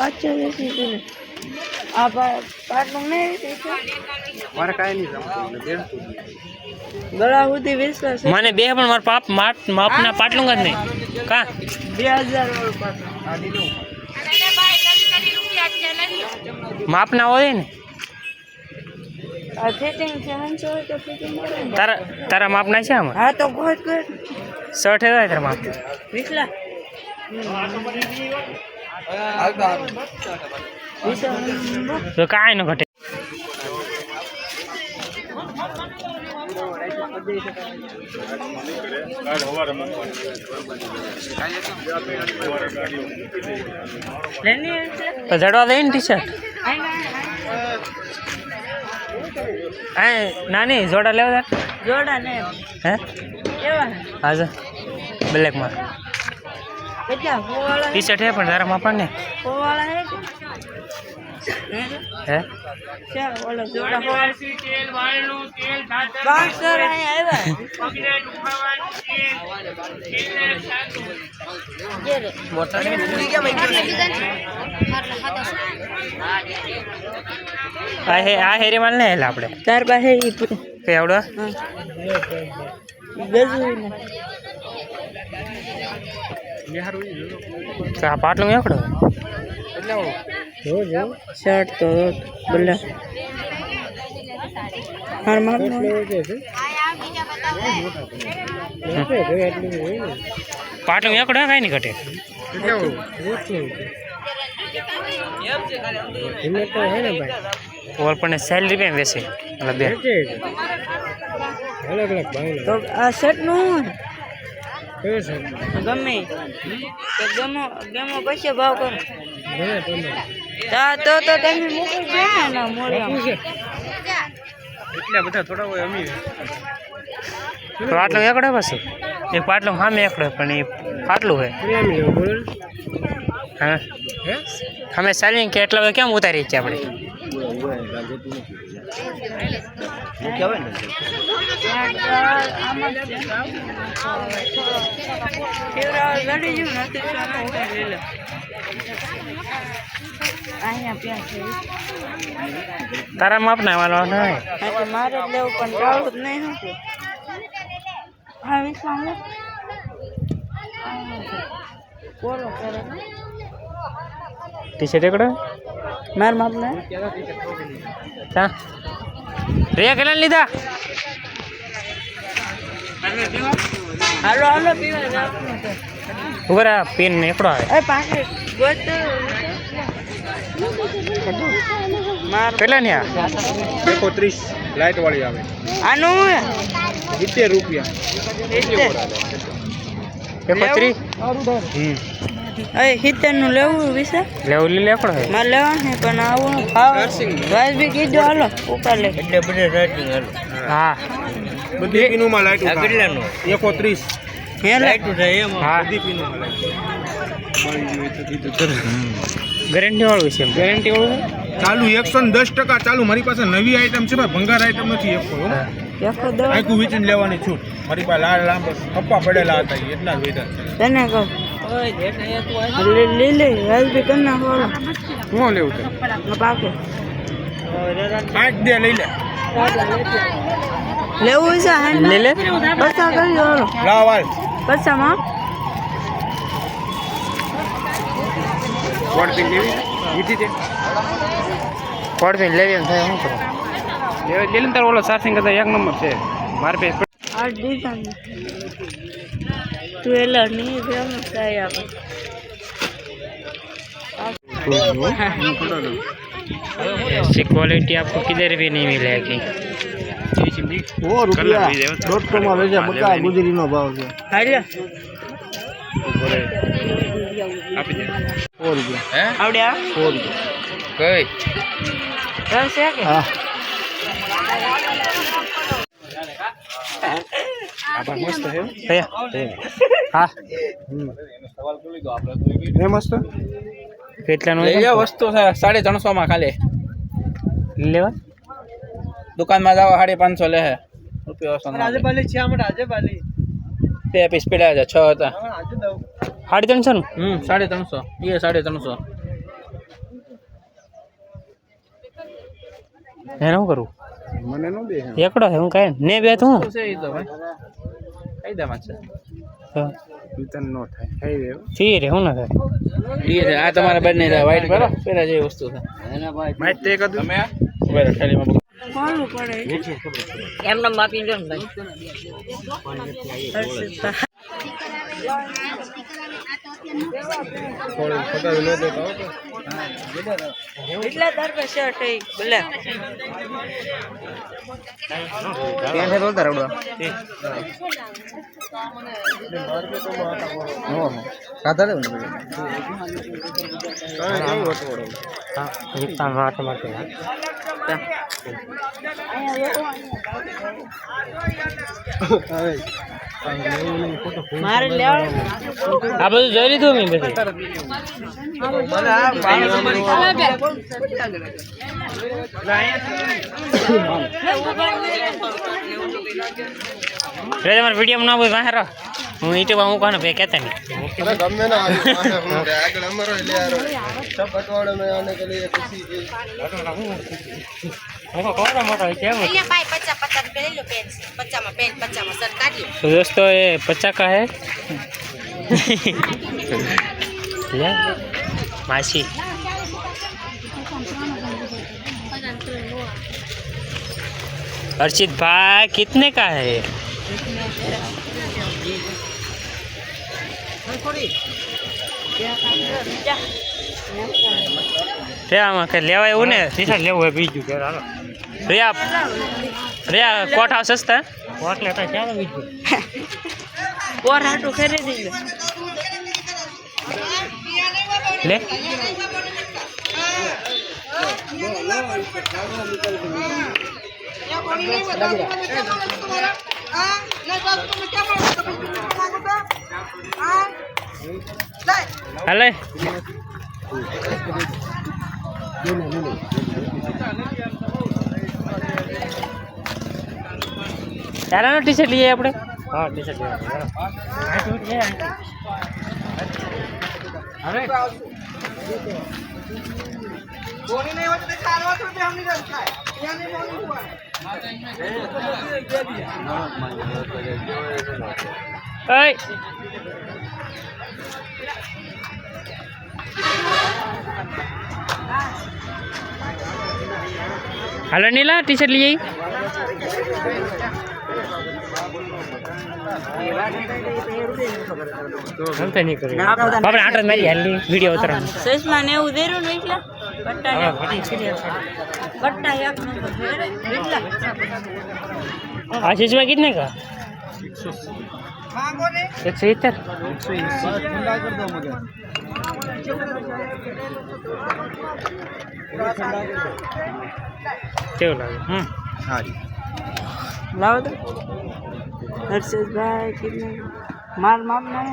500 आप पाटलूं नहीं मारे काई नहीं गला होती 20 મને બે પણ માર પાપ માપના પાટલું જ નહીં કા 2000 वाળું પાટલું માપના હોય ને આ ફિટિંગ છે હંસો તો ફિટિંગ કરે ને તારા માપના છે આમાં હા તો ગોત ગોત શર્ટ હે તારા માપ વિસલા તો કાંઈ ન ઘટે તો જડવા દે ને ટી શર્ટ નાની જોડા લેવા જોડા ને હે કેવા હાજર બ્લેક માં કેટલા ફોવાળા ટી શર્ટ હે પણ તારા માપા ને ફોવાળા હે હે क्या बोलो जोड़ा तेल वाळनु तेल दातर 500 आया આ હેરી માલ ને હેલા આપણે તાર પાસે ઈ કેવડો ગજુ આ પાટલું એકડો એટલે જો શર્ટ તો બોલા હર માપ પાટલું એકડો કાઈ નહીં ઘટે ઓર પણ 60 રૂપિયા વેચે એટલે બે અલગ અલગ ભાવ તો આ શર્ટ નું ગમે ગમો પછી ભાવ કરો તો તમે મૂકી દે ને ના મોડે એટલે બધા થોડા હોય અમી પાટલું એકડો પછી એક પાટલું સામે એકડો પણ એ પાટલું હે હા અમે સાલી કે એટલા કેમ ઉતારી છે આપણે તારા માપ ના વાળો મારે લેવું પણ ચાલુ જ નહીં હા વિશ્વાસ બોલો કરે ટી શર્ટ એકડો માર માપ ને તા રે કેટલા લીધા હાલો હાલો પીવા જાવ ઉભા પેન એકડો આવે એ પાકે ગોત માર કેટલા ને આ 130 લાઈટ વાળી આવે આનું 70 રૂપિયા 130 અરે 70 નું લેવું વિશે લેવું લે એકડો હે મારે લેવા ને પણ આવું ભાવ બી કીધું હાલો ઉપર લે એટલે બધે રેટિંગ હાલો હા બધી પીનું માં લાઈટ આ કેટલાનું 130 હે લાઈટ છે એમ હા બધી પીનું માં લાઈટ ગેરંટી વાળું છે ગેરંટી વાળું ચાલુ 110% ચાલુ મારી પાસે નવી આઈટમ છે ભાઈ ભંગાર આઈટમ નથી આખો દવા આખું વેચીને લેવાની છૂટ મારી પાસે લાલ લાંબા કપ્પા પડેલા હતા એટલા જ વેચા તને કહું લે રાજભી કર નાખો શું લેવું છે પાકે 8 દે લઈ લે લેવું છે લે લે પૈસા કરી દો લાવ હાલ પૈસામાં કોડ પીન લેવી લીધી છે કોડ પેન લેવી એમ થાય શું કરો લે લે તાર ઓલો ચાર્જિંગ કરતા એક નંબર છે મારે પે આ ડિઝાઇન ટ્રેલર ની જેમ થાય ऐसी क्वालिटी आपको किधर भी नहीं मिलेगी 100 રૂપિયા .com માં વેચે બકા ગુજરીનો ભાવ છે હાલે આપી દે 100 રૂપિયા હે આવડે આ 100 રૂપિયા કઈ રસ છે કે હા આપા મસ્ત હે હા સવાલ કરી લીધો આપણે એ મસ્ત કેટલાનું લઈ લે વસ્તુ છે 350 માં ખાલી લેવા દુકાનમાં જાવ 550 લે હે રૂપિયા સોના આજે બાલી છે આમડા આજે બાલી તે પીસ પડ્યા છે 6 હતા સાડી 300 350 એ 350 એને શું કરું મને નો દે એકડો છે હું કાંઈ ને બે તું છે એ તો ભાઈ કાયદામાં છે વિતન નો થાય થઈ રહ્યો સી રે હું ના થાય આ તમારા બંને વાઈટ કરો પેલા જેવી વસ્તુ છે માઈટ તે કદું તમે બરાબર ખાલીમાં કોનું પડે એમને માપી દો ને ભાઈ એટલા તાર શર્ટ બોલે ત્યાં છે બોલતા રડવા સાદા દે હા રીતા માથે માથે મારે લેવા આ બધું જોઈ લીધું મેં બધી તમારે વિડીયો ના બોલ બહાર હું યુટ્યુબ હું કોને કહેતા નહીં ગમે ના આગળ અમારો લે યાર सब बटवाड़े में आने के लिए किसी की મોટો કેમ ले भाई 50 रुपये ले लो पेन से 50 में पेन 50 में सर काट लो तो दोस्तों ये 50 का है ले मासी अर्चित भाई कितने का है આમાં કે લેવાય એવું ને ટીશર્ટ લેવું હોય બીજું કે હાલો રિયા કોટ હાવ સસ્તા કોટ લેતા ક્યાં બીજું કોર હાટું ખરીદી લે લે હાલે ચાલો ટી શર્ટ લઈએ આપણે હા ટી શર્ટ હાલો નીલા ટી શર્ટ લઈએ આપણે આટો મારી હાલી વિડીયો ઉતરવાનો સસમા ને એવું દેરું ને એટલા બટ્ટા બટ્ટા એક નંબર એટલા આ ચીજમાં कितने का 170 કેવું લાગે હા લાવો તો હર્ષદભાઈ કિતને માર માપ ના